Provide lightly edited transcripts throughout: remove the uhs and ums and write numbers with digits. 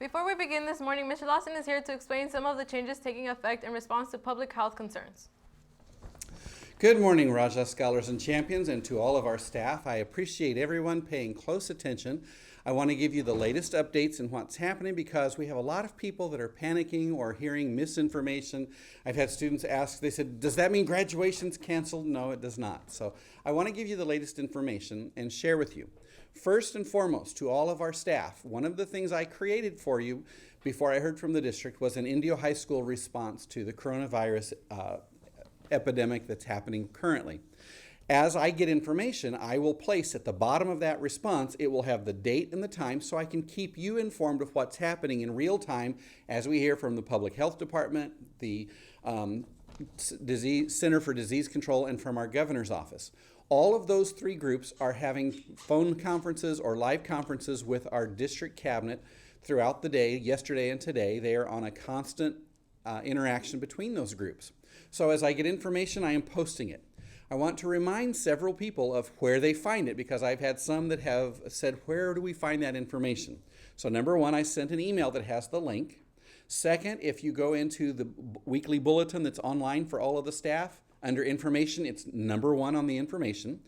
Before we begin this morning, Mr. Lawson is here to explain some of the changes taking effect in response to public health concerns. Good morning, Rajah Scholars and Champions, and to all of our staff. I appreciate everyone paying close attention. I want to give you the latest updates and what's happening because we have a lot of people that are panicking or hearing misinformation. I've had students ask, they said, does that mean graduation's canceled? No, it does not. So I want to give you the latest information and share with you. First and foremost, to all of our staff, one of the things I created for you before I heard from the district was an Indio High School response to the coronavirus epidemic that's happening currently. As I get information, I will place at the bottom of that response, it will have the date and the time so I can keep you informed of what's happening in real time as we hear from the Public Health Department, the Center for Disease Control, and from our governor's office. All of those three groups are having phone conferences or live conferences with our district cabinet throughout the day, yesterday and today. They are on a constant interaction between those groups. So as I get information, I am posting it. I want to remind several people of where they find it because I've had some that have said, where do we find that information? So number one, I sent an email that has the link. Second, if you go into the weekly bulletin that's online for all of the staff, under information, it's number one on the information.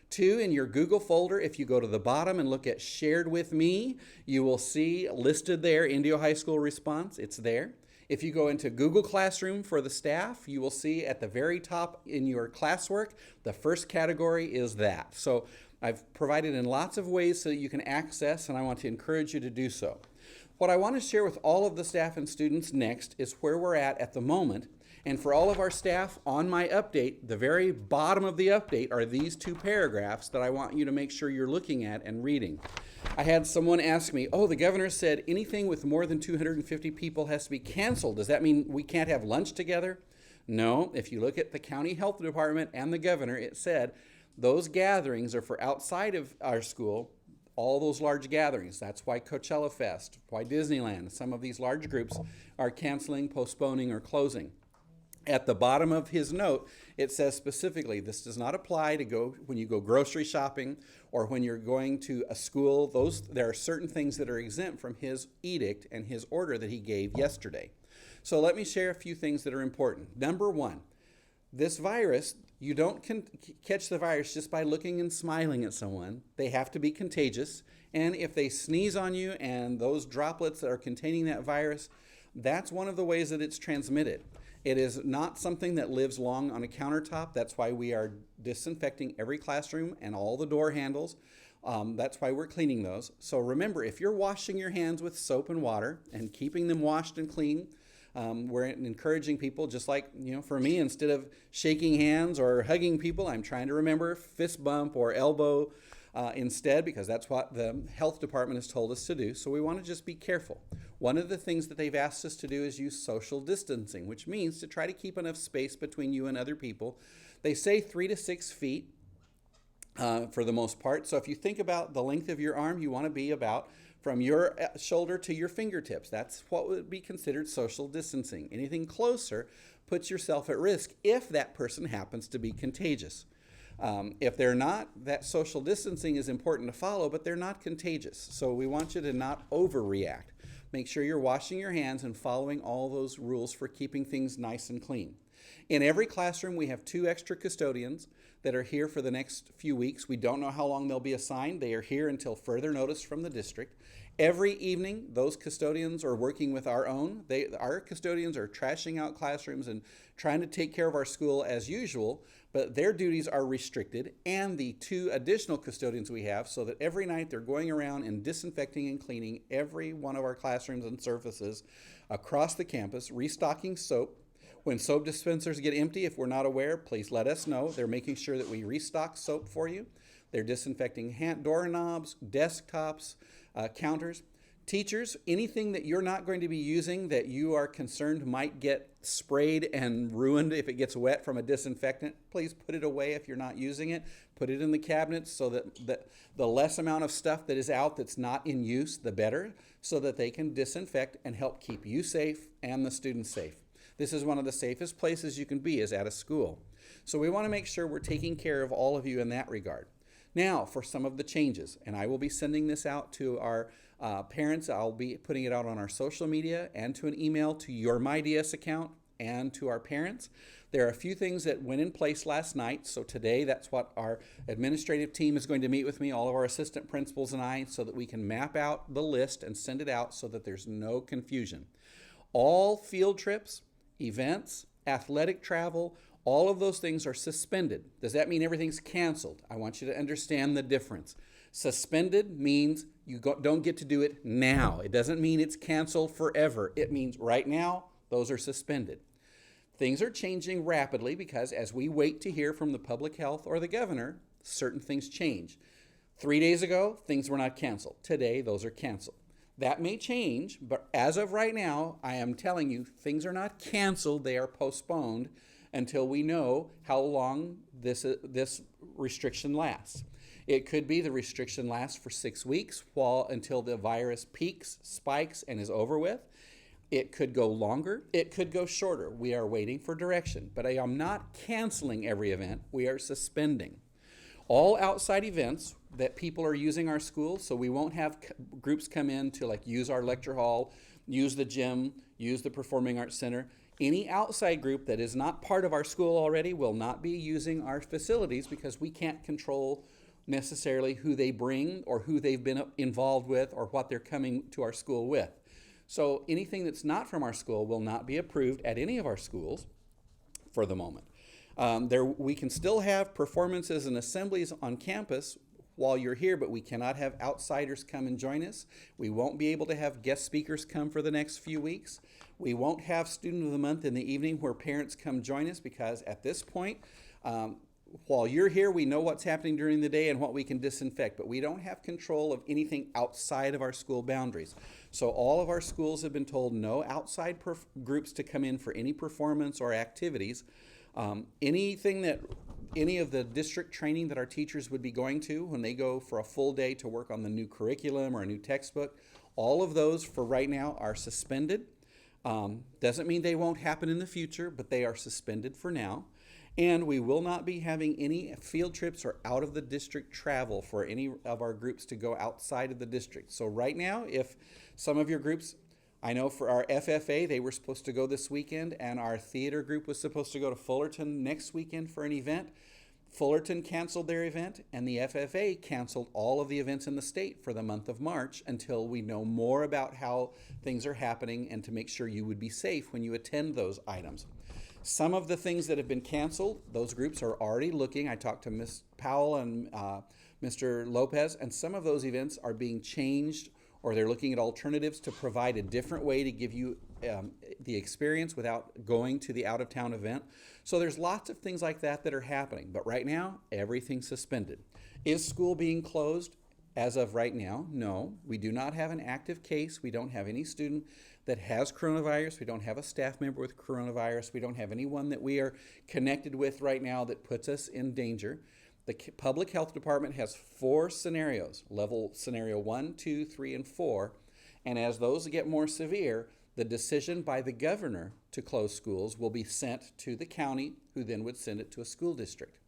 Two, in your Google folder, if you go to the bottom and look at shared with me, you will see listed there, Indio High School response, it's there. If you go into Google Classroom for the staff, you will see at the very top in your classwork, the first category is that. So I've provided in lots of ways so that you can access, and I want to encourage you to do so. What I want to share with all of the staff and students next is where we're at the moment. And for all of our staff, on my update, the very bottom of the update are these two paragraphs that I want you to make sure you're looking at and reading. I had someone ask me, oh, the governor said anything with more than 250 people has to be canceled. Does that mean we can't have lunch together? No, if you look at the county health department and the governor, it said those gatherings are for outside of our school, all those large gatherings. That's why Coachella Fest, why Disneyland, some of these large groups are canceling, postponing, or closing. At the bottom of his note, it says specifically, this does not apply to when you go grocery shopping or when you're going to a school. There are certain things that are exempt from his edict and his order that he gave yesterday. So let me share a few things that are important. Number one, this virus, you don't catch the virus just by looking and smiling at someone. They have to be contagious. And if they sneeze on you and those droplets that are containing that virus, that's one of the ways that it's transmitted. It is not something that lives long on a countertop. That's why we are disinfecting every classroom and all the door handles. That's why we're cleaning those. So remember, if you're washing your hands with soap and water and keeping them washed and clean, we're encouraging people, just like, for me, instead of shaking hands or hugging people, I'm trying to remember fist bump or elbow instead, because that's what the health department has told us to do. So we want to just be careful. One of the things that they've asked us to do is use social distancing, which means to try to keep enough space between you and other people. They say 3 to 6 feet for the most part. So if you think about the length of your arm, you want to be about from your shoulder to your fingertips. That's what would be considered social distancing. Anything closer puts yourself at risk if that person happens to be contagious. If they're not, that social distancing is important to follow, but they're not contagious. So we want you to not overreact. Make sure you're washing your hands and following all those rules for keeping things nice and clean. In every classroom, we have 2 extra custodians that are here for the next few weeks. We don't know how long they'll be assigned. They are here until further notice from the district. Every evening, those custodians are working with our own. Our custodians are trashing out classrooms and trying to take care of our school as usual, but their duties are restricted, and the 2 additional custodians we have, so that every night they're going around and disinfecting and cleaning every one of our classrooms and surfaces across the campus, restocking soap. When soap dispensers get empty, if we're not aware, please let us know. They're making sure that we restock soap for you. They're disinfecting doorknobs, desktops, counters. Teachers, anything that you're not going to be using that you are concerned might get sprayed and ruined if it gets wet from a disinfectant, please put it away if you're not using it. Put it in the cabinets so that the less amount of stuff that is out that's not in use, the better, so that they can disinfect and help keep you safe and the students safe. This is one of the safest places you can be, is at a school. So we want to make sure we're taking care of all of you in that regard. Now, for some of the changes, and I will be sending this out to our Parents, I'll be putting it out on our social media and to an email to your MyDS account and to our parents. There are a few things that went in place last night. So today, that's what our administrative team is going to meet with me, all of our assistant principals and I, so that we can map out the list and send it out so that there's no confusion. All field trips, events, athletic travel, all of those things are suspended. Does that mean everything's canceled? I want you to understand the difference. Suspended means you don't get to do it now. It doesn't mean it's canceled forever. It means right now, those are suspended. Things are changing rapidly because as we wait to hear from the public health or the governor, certain things change. 3 days ago, things were not canceled. Today, those are canceled. That may change, but as of right now, I am telling you, things are not canceled, they are postponed until we know how long this restriction lasts. It could be the restriction lasts for 6 weeks until the virus peaks, spikes, and is over with. It could go longer, it could go shorter. We are waiting for direction, but I am not canceling every event, we are suspending. All outside events that people are using our school, so we won't have groups come in to use our lecture hall, use the gym, use the Performing Arts Center. Any outside group that is not part of our school already will not be using our facilities because we can't control necessarily who they bring or who they've been involved with or what they're coming to our school with. So anything that's not from our school will not be approved at any of our schools for the moment. We can still have performances and assemblies on campus while you're here, but we cannot have outsiders come and join us. We won't be able to have guest speakers come for the next few weeks. We won't have Student of the Month in the evening where parents come join us because at this point, while you're here, we know what's happening during the day and what we can disinfect, but we don't have control of anything outside of our school boundaries. So all of our schools have been told no outside groups to come in for any performance or activities. Any of the district training that our teachers would be going to when they go for a full day to work on the new curriculum or a new textbook, all of those for right now are suspended. Doesn't mean they won't happen in the future, but they are suspended for now. And we will not be having any field trips or out of the district travel for any of our groups to go outside of the district. So right now, if some of your groups, I know for our FFA, they were supposed to go this weekend, and our theater group was supposed to go to Fullerton next weekend for an event. Fullerton canceled their event, and the FFA canceled all of the events in the state for the month of March until we know more about how things are happening and to make sure you would be safe when you attend those items. Some of the things that have been canceled, those groups are already looking. I talked to Ms. Powell and Mr. Lopez, and some of those events are being changed or they're looking at alternatives to provide a different way to give you the experience without going to the out-of-town event. So there's lots of things like that that are happening. But right now, everything's suspended. Is school being closed as of right now? No. We do not have an active case. We don't have any student that has coronavirus. We don't have a staff member with coronavirus. We don't have anyone that we are connected with right now that puts us in danger. The public health department has 4 scenarios, level scenario 1, 2, 3, and 4. And as those get more severe, the decision by the governor to close schools will be sent to the county, who then would send it to a school district.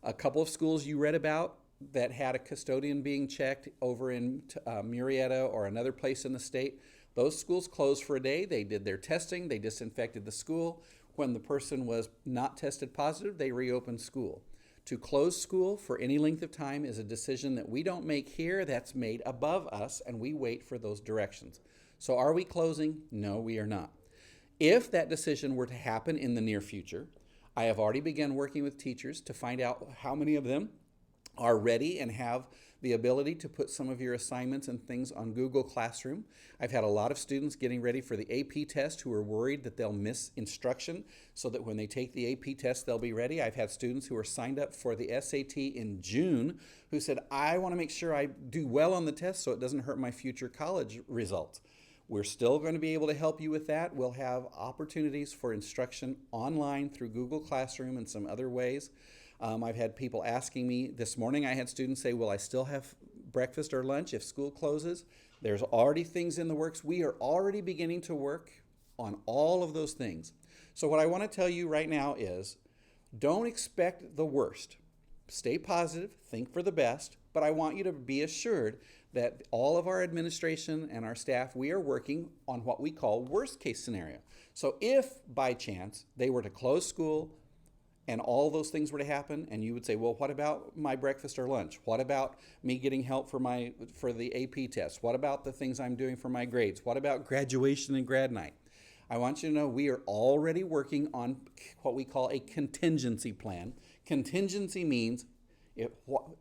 A couple of schools you read about that had a custodian being checked over in Murrieta or another place in the state, those schools closed for a day. They did their testing. They disinfected the school. When the person was not tested positive, they reopened school. To close school for any length of time is a decision that we don't make here. That's made above us, and we wait for those directions. So are we closing? No, we are not. If that decision were to happen in the near future, I have already begun working with teachers to find out how many of them are ready and have the ability to put some of your assignments and things on Google Classroom. I've had a lot of students getting ready for the AP test who are worried that they'll miss instruction so that when they take the AP test, they'll be ready. I've had students who are signed up for the SAT in June who said, I want to make sure I do well on the test so it doesn't hurt my future college results. We're still going to be able to help you with that. We'll have opportunities for instruction online through Google Classroom and some other ways. I've had people asking me this morning, I had students say, will I still have breakfast or lunch if school closes? There's already things in the works. We are already beginning to work on all of those things. So what I want to tell you right now is don't expect the worst. Stay positive, think for the best, but I want you to be assured that all of our administration and our staff, we are working on what we call worst case scenario. So if by chance they were to close school and all those things were to happen, and you would say, well, what about my breakfast or lunch? What about me getting help for the AP test? What about the things I'm doing for my grades? What about graduation and grad night? I want you to know we are already working on what we call a contingency plan. Contingency means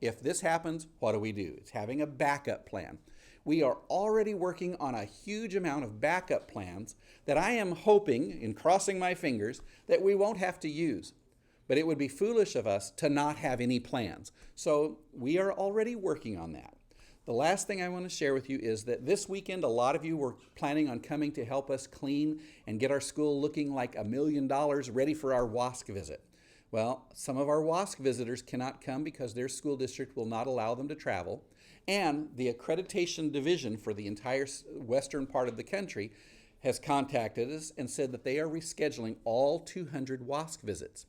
if this happens, what do we do? It's having a backup plan. We are already working on a huge amount of backup plans that I am hoping, and crossing my fingers, that we won't have to use. But it would be foolish of us to not have any plans. So we are already working on that. The last thing I want to share with you is that this weekend, a lot of you were planning on coming to help us clean and get our school looking like $1 million, ready for our WASC visit. Well, some of our WASC visitors cannot come because their school district will not allow them to travel. And the accreditation division for the entire western part of the country has contacted us and said that they are rescheduling all 200 WASC visits.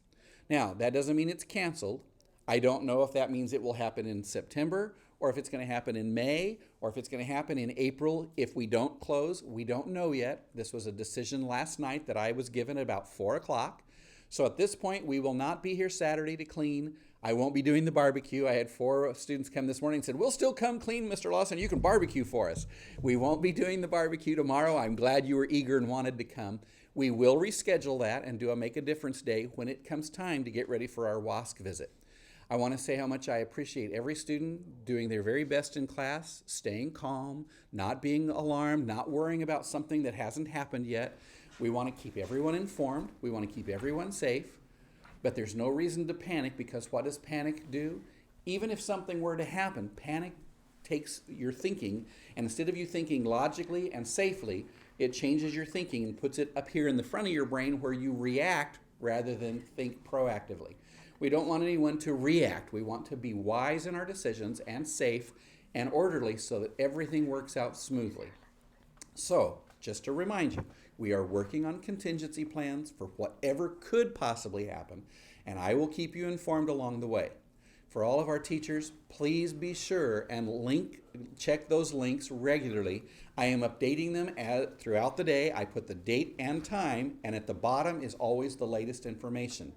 Now, that doesn't mean it's canceled. I don't know if that means it will happen in September, or if it's going to happen in May, or if it's going to happen in April if we don't close. We don't know yet. This was a decision last night that I was given at about 4 o'clock. So at this point, we will not be here Saturday to clean. I won't be doing the barbecue. I had 4 students come this morning and said, we'll still come clean, Mr. Lawson. You can barbecue for us. We won't be doing the barbecue tomorrow. I'm glad you were eager and wanted to come. We will reschedule that and do a Make a Difference Day when it comes time to get ready for our WASC visit. I want to say how much I appreciate every student doing their very best in class, staying calm, not being alarmed, not worrying about something that hasn't happened yet. We want to keep everyone informed. We want to keep everyone safe. But there's no reason to panic, because what does panic do? Even if something were to happen, panic takes your thinking, and instead of you thinking logically and safely, it changes your thinking and puts it up here in the front of your brain where you react rather than think proactively. We don't want anyone to react. We want to be wise in our decisions and safe and orderly so that everything works out smoothly. So, just to remind you, we are working on contingency plans for whatever could possibly happen, and I will keep you informed along the way. For all of our teachers, please be sure and check those links regularly. I am updating them throughout the day. I put the date and time, and at the bottom is always the latest information.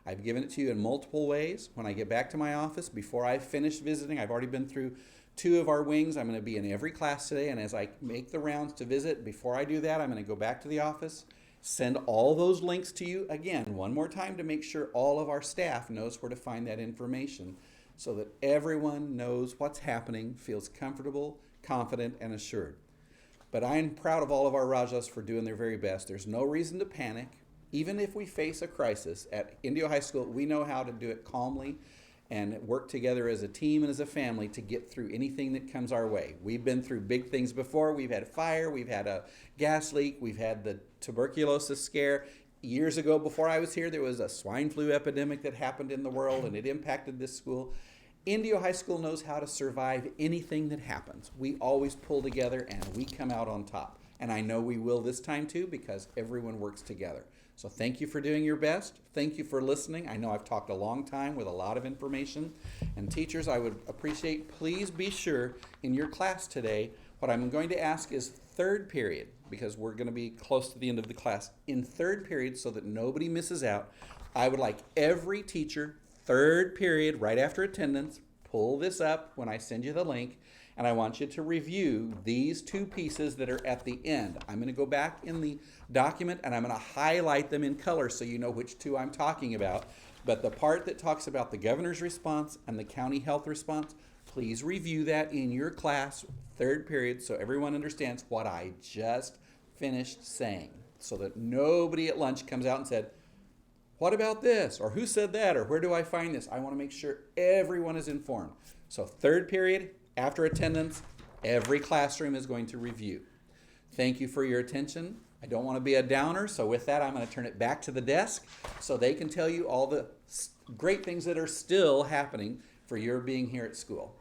I've given it to you in multiple ways. When I get back to my office, before I finish visiting, I've already been through 2 of our wings. I'm going to be in every class today, and as I make the rounds to visit, before I do that, I'm going to go back to the office, send all those links to you again one more time to make sure all of our staff knows where to find that information so that everyone knows what's happening, feels comfortable, confident, and assured. But I'm proud of all of our Rajas for doing their very best. There's no reason to panic. Even if we face a crisis at Indio High School, we know how to do it calmly and work together as a team and as a family to get through anything that comes our way. We've been through big things before. We've had fire, we've had a gas leak, we've had the tuberculosis scare. Years ago, before I was here, there was a swine flu epidemic that happened in the world, and it impacted this school. Indio High School knows how to survive anything that happens. We always pull together and we come out on top. And I know we will this time too, because everyone works together. So thank you for doing your best. Thank you for listening. I know I've talked a long time with a lot of information. And teachers, I would appreciate, please be sure in your class today, what I'm going to ask is 3rd period, because we're going to be close to the end of the class. In 3rd period, so that nobody misses out, I would like every teacher, 3rd period, right after attendance, pull this up when I send you the link, and I want you to review these 2 pieces that are at the end. I'm going to go back in the document and I'm going to highlight them in color so you know which 2 I'm talking about. But the part that talks about the governor's response and the county health response, please review that in your class, 3rd period, so everyone understands what I just finished saying, so that nobody at lunch comes out and said, what about this? Or who said that? Or where do I find this? I want to make sure everyone is informed. So 3rd period, after attendance, every classroom is going to review. Thank you for your attention. I don't want to be a downer, so with that, I'm going to turn it back to the desk so they can tell you all the great things that are still happening for your being here at school.